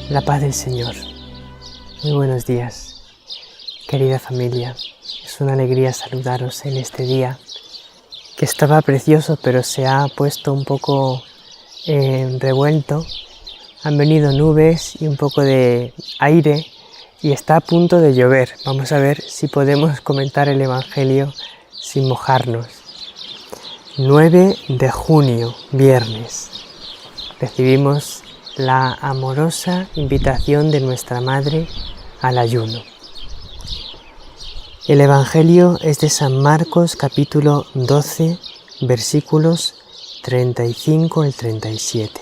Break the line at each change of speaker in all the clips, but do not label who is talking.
La paz del Señor. Muy buenos días, querida familia. Es una alegría saludaros en este día que estaba precioso, pero se ha puesto un poco revuelto. Han venido nubes y un poco de aire y está a punto de llover. Vamos a ver si podemos comentar el Evangelio sin mojarnos. 9 de junio, viernes. Recibimos la amorosa invitación de nuestra Madre al ayuno. El Evangelio es de San Marcos, capítulo 12, versículos 35 al 37.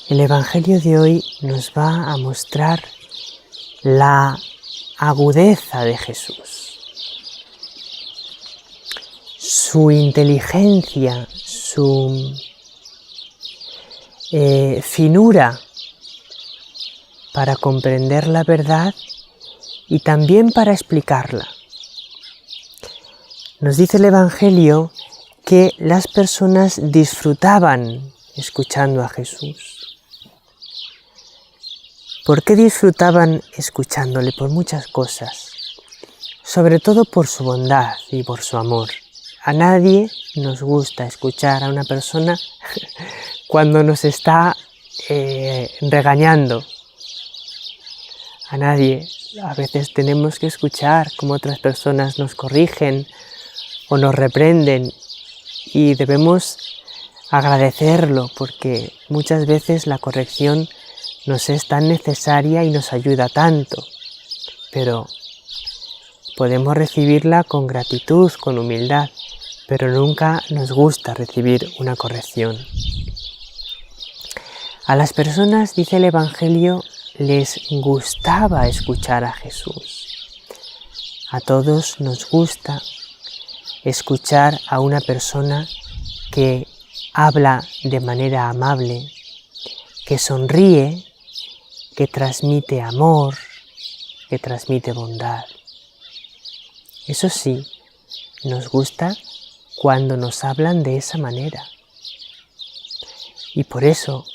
El Evangelio de hoy nos va a mostrar la agudeza de Jesús, su inteligencia, su finura para comprender la verdad y también para explicarla. Nos dice el Evangelio que las personas disfrutaban escuchando a Jesús. ¿Por qué disfrutaban escuchándole? Por muchas cosas, sobre todo por su bondad y por su amor. A nadie nos gusta escuchar a una persona cuando nos está regañando. A nadie. A veces tenemos que escuchar cómo otras personas nos corrigen o nos reprenden y debemos agradecerlo porque muchas veces la corrección nos es tan necesaria y nos ayuda tanto, pero podemos recibirla con gratitud, con humildad, pero nunca nos gusta recibir una corrección. A las personas, dice el Evangelio, les gustaba escuchar a Jesús. A todos nos gusta escuchar a una persona que habla de manera amable, que sonríe, que transmite amor, que transmite bondad. Eso sí, nos gusta cuando nos hablan de esa manera. Y por eso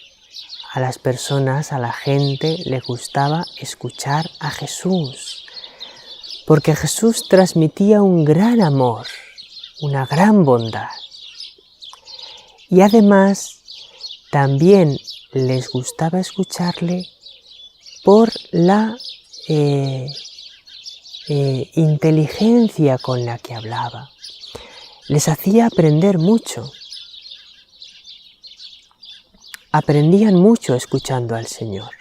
a las personas, a la gente, le gustaba escuchar a Jesús, porque Jesús transmitía un gran amor, una gran bondad. Y además, también les gustaba escucharle por la inteligencia con la que hablaba. Les hacía aprender mucho. Aprendían mucho escuchando al Señor,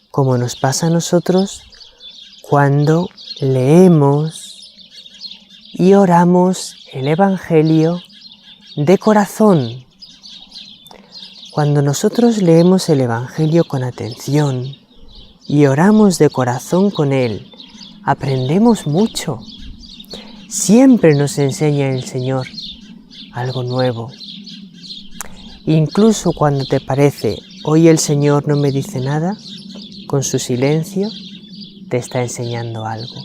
como nos pasa a nosotros cuando leemos y oramos el Evangelio de corazón. Cuando nosotros leemos el Evangelio con atención y oramos de corazón con él, aprendemos mucho. Siempre nos enseña el Señor algo nuevo. Incluso cuando te parece, hoy el Señor no me dice nada, con su silencio te está enseñando algo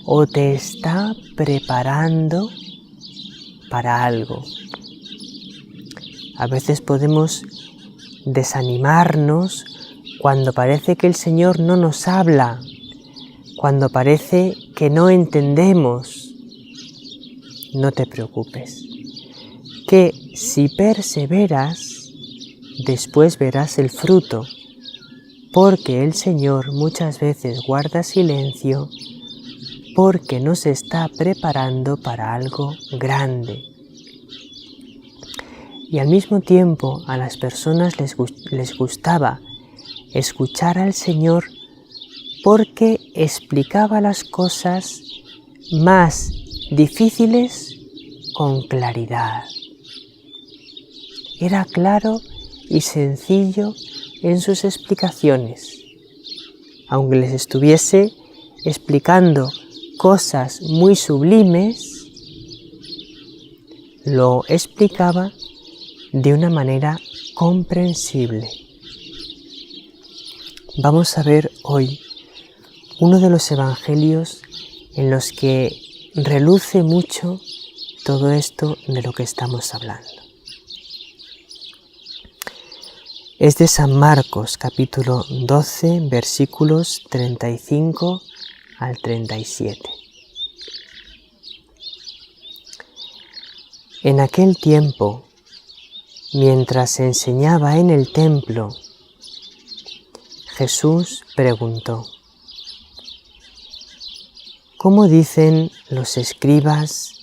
o te está preparando para algo. A veces podemos desanimarnos cuando parece que el Señor no nos habla, cuando parece que no entendemos. No te preocupes, que si perseveras, después verás el fruto, porque el Señor muchas veces guarda silencio porque nos está preparando para algo grande. Y al mismo tiempo a las personas les gustaba escuchar al Señor porque explicaba las cosas más difíciles con claridad. Era claro y sencillo en sus explicaciones. Aunque les estuviese explicando cosas muy sublimes, lo explicaba de una manera comprensible. Vamos a ver hoy uno de los evangelios en los que reluce mucho todo esto de lo que estamos hablando. es de San Marcos, capítulo 12, versículos 35 al 37. En aquel tiempo, mientras enseñaba en el templo, Jesús preguntó: ¿Cómo dicen los escribas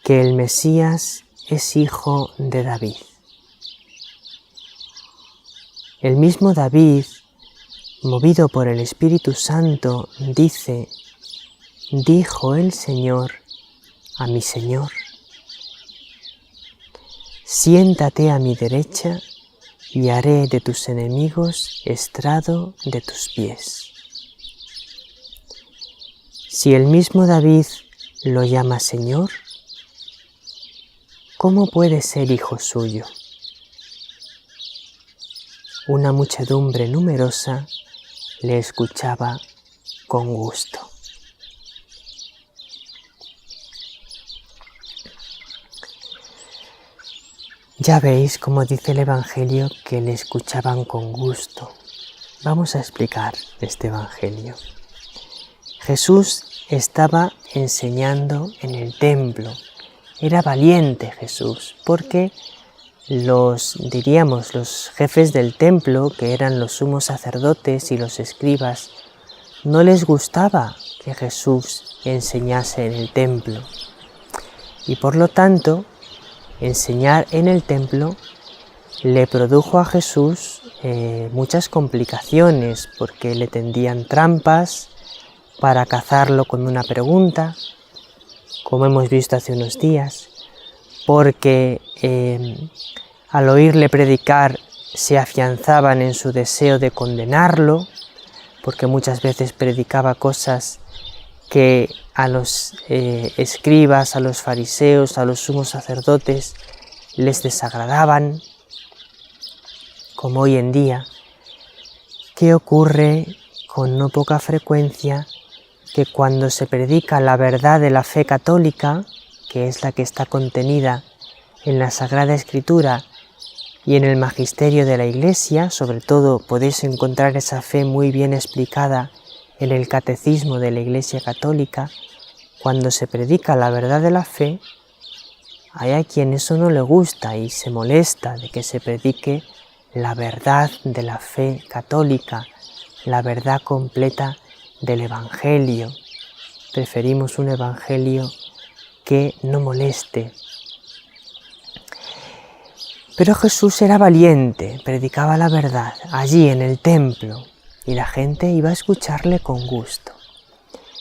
que el Mesías es hijo de David? El mismo David, movido por el Espíritu Santo, dijo el Señor a mi Señor: siéntate a mi derecha y haré de tus enemigos estrado de tus pies. Si el mismo David lo llama Señor, ¿cómo puede ser hijo suyo? Una muchedumbre numerosa le escuchaba con gusto. Ya veis cómo dice el Evangelio que le escuchaban con gusto. Vamos a explicar este Evangelio. Jesús estaba enseñando en el templo. Era valiente Jesús, porque los jefes del templo, que eran los sumos sacerdotes y los escribas, no les gustaba que Jesús enseñase en el templo. Y por lo tanto, enseñar en el templo le produjo a Jesús muchas complicaciones, porque le tendían trampas para cazarlo con una pregunta, como hemos visto hace unos días, porque al oírle predicar se afianzaban en su deseo de condenarlo, porque muchas veces predicaba cosas que a los escribas, a los fariseos, a los sumos sacerdotes les desagradaban, como hoy en día, que ocurre con no poca frecuencia que cuando se predica la verdad de la fe católica, que es la que está contenida en la Sagrada Escritura y en el magisterio de la Iglesia, sobre todo podéis encontrar esa fe muy bien explicada en el Catecismo de la Iglesia Católica, cuando se predica la verdad de la fe, hay a quien eso no le gusta y se molesta de que se predique la verdad de la fe católica, la verdad completa del Evangelio. Preferimos un Evangelio que no moleste. Pero Jesús era valiente, predicaba la verdad allí en el templo y la gente iba a escucharle con gusto.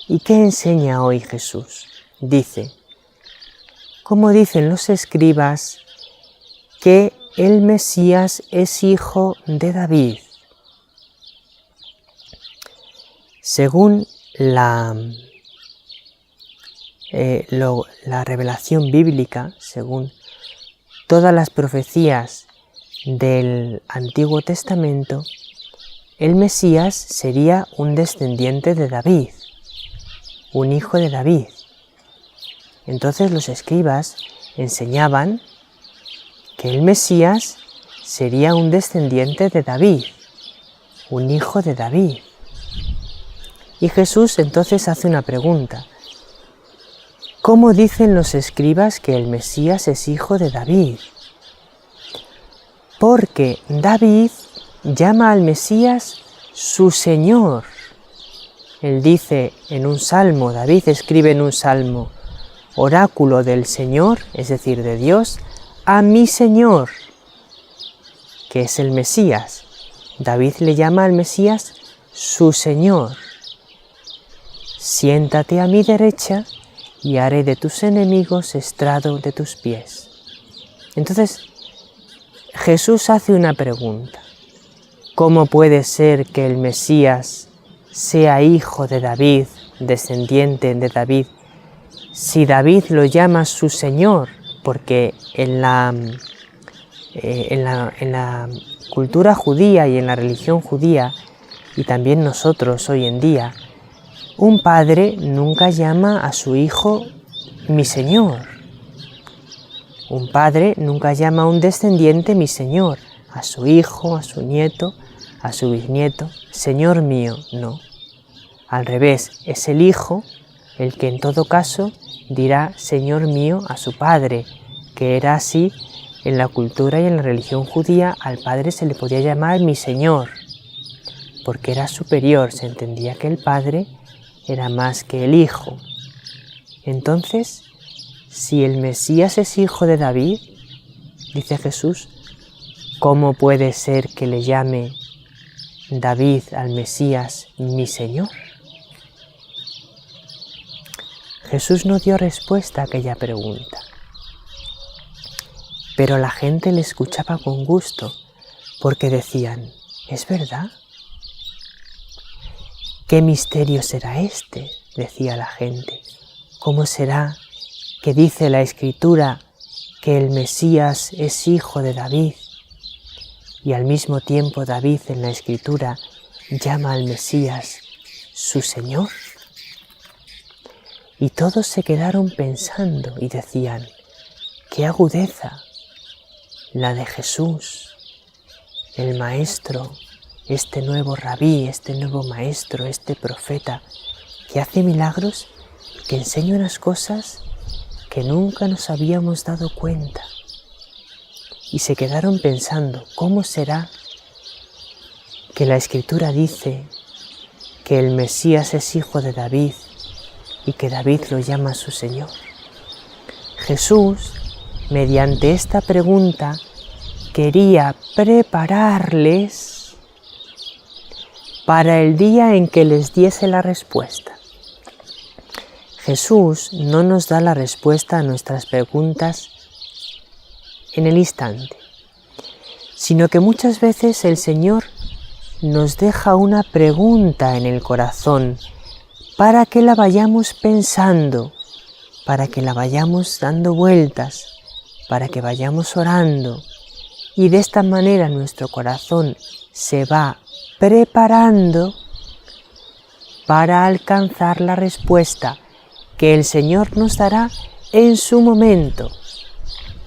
¿Y qué enseña hoy Jesús? Dice: ¿cómo dicen los escribas que el Mesías es hijo de David? Según la revelación bíblica, según todas las profecías del Antiguo Testamento, el Mesías sería un descendiente de David, un hijo de David. Entonces los escribas enseñaban que el Mesías sería un descendiente de David, un hijo de David. Y Jesús entonces hace una pregunta: ¿cómo dicen los escribas que el Mesías es hijo de David? Porque David llama al Mesías su Señor. Él dice en un salmo, David escribe en un salmo: oráculo del Señor, es decir, de Dios, a mi Señor, que es el Mesías. David le llama al Mesías su Señor. Siéntate a mi derecha y haré de tus enemigos estrado de tus pies. Entonces, Jesús hace una pregunta: ¿cómo puede ser que el Mesías sea hijo de David, descendiente de David, si David lo llama su Señor? Porque en la cultura judía y en la religión judía, y también nosotros hoy en día, un padre nunca llama a su hijo mi Señor. Un padre nunca llama a un descendiente mi Señor. a su hijo, a su nieto, a su bisnieto. Señor mío, no. Al revés, es el hijo el que en todo caso dirá Señor mío a su padre, que era así en la cultura y en la religión judía. Al padre se le podía llamar mi Señor, porque era superior, se entendía que el padre era más que el hijo. Entonces, si el Mesías es hijo de David, dice Jesús, ¿cómo puede ser que le llame David al Mesías mi Señor? Jesús no dio respuesta a aquella pregunta, pero la gente le escuchaba con gusto, porque decían, ¿es verdad? ¿Qué misterio será este?, decía la gente. ¿Cómo será que dice la Escritura que el Mesías es hijo de David? Y al mismo tiempo David en la Escritura llama al Mesías su Señor. Y todos se quedaron pensando y decían, ¡qué agudeza la de Jesús, el Maestro! Este nuevo rabí, este nuevo maestro, este profeta, que hace milagros, que enseña unas cosas que nunca nos habíamos dado cuenta. Y se quedaron pensando, ¿cómo será que la Escritura dice que el Mesías es hijo de David y que David lo llama su Señor? Jesús, mediante esta pregunta, quería prepararles para el día en que les diese la respuesta. Jesús no nos da la respuesta a nuestras preguntas en el instante, sino que muchas veces el Señor nos deja una pregunta en el corazón para que la vayamos pensando, para que la vayamos dando vueltas, para que vayamos orando, y de esta manera nuestro corazón se va preparando para alcanzar la respuesta que el Señor nos dará en su momento,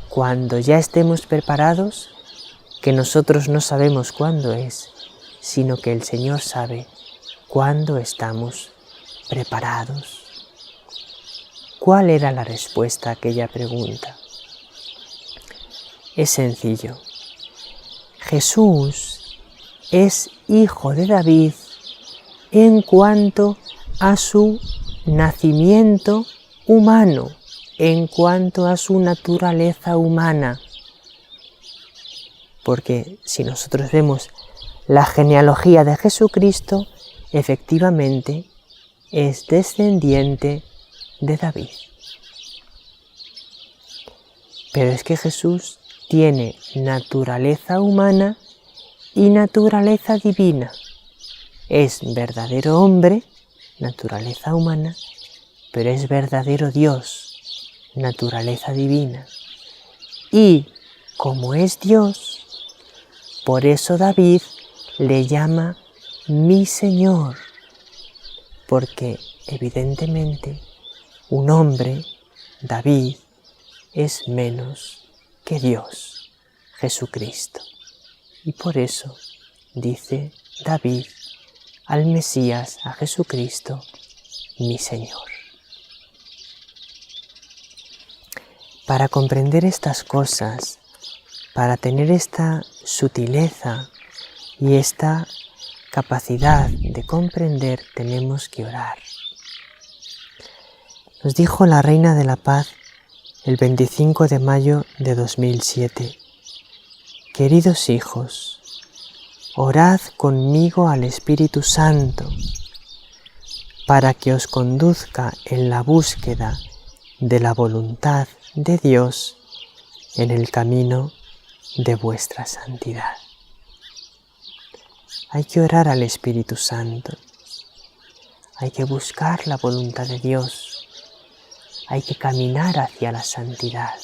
cuando ya estemos preparados, que nosotros no sabemos cuándo es, sino que el Señor sabe cuándo estamos preparados. ¿Cuál era la respuesta a aquella pregunta? Es sencillo. Jesús es hijo de David en cuanto a su nacimiento humano, en cuanto a su naturaleza humana. Porque si nosotros vemos la genealogía de Jesucristo, efectivamente es descendiente de David. Pero es que Jesús tiene naturaleza humana y naturaleza divina. Es verdadero hombre, naturaleza humana, pero es verdadero Dios, naturaleza divina. Y como es Dios, por eso David le llama mi Señor, porque evidentemente un hombre, David, es menos que Dios, Jesucristo. Y por eso dice David al Mesías, a Jesucristo, mi Señor. Para comprender estas cosas, para tener esta sutileza y esta capacidad de comprender, tenemos que orar. Nos dijo la Reina de la Paz el 25 de mayo de 2007, queridos hijos, orad conmigo al Espíritu Santo para que os conduzca en la búsqueda de la voluntad de Dios en el camino de vuestra santidad. Hay que orar al Espíritu Santo, hay que buscar la voluntad de Dios, hay que caminar hacia la santidad.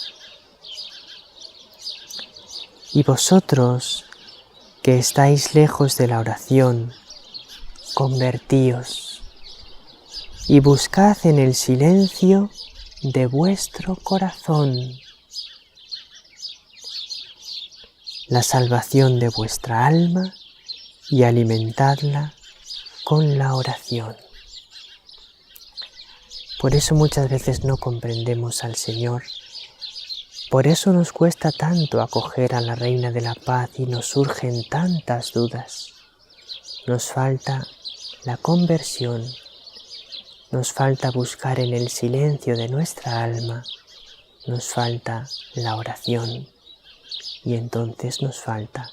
Y vosotros, que estáis lejos de la oración, convertíos y buscad en el silencio de vuestro corazón la salvación de vuestra alma y alimentadla con la oración. Por eso muchas veces no comprendemos al Señor. Por eso nos cuesta tanto acoger a la Reina de la Paz y nos surgen tantas dudas. Nos falta la conversión, nos falta buscar en el silencio de nuestra alma, nos falta la oración y entonces nos falta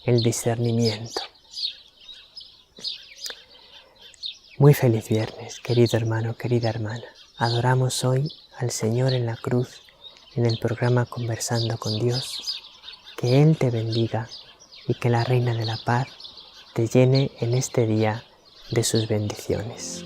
el discernimiento. Muy feliz viernes, querido hermano, querida hermana. Adoramos hoy al Señor en la cruz, en el programa Conversando con Dios. Que Él te bendiga y que la Reina de la Paz te llene en este día de sus bendiciones.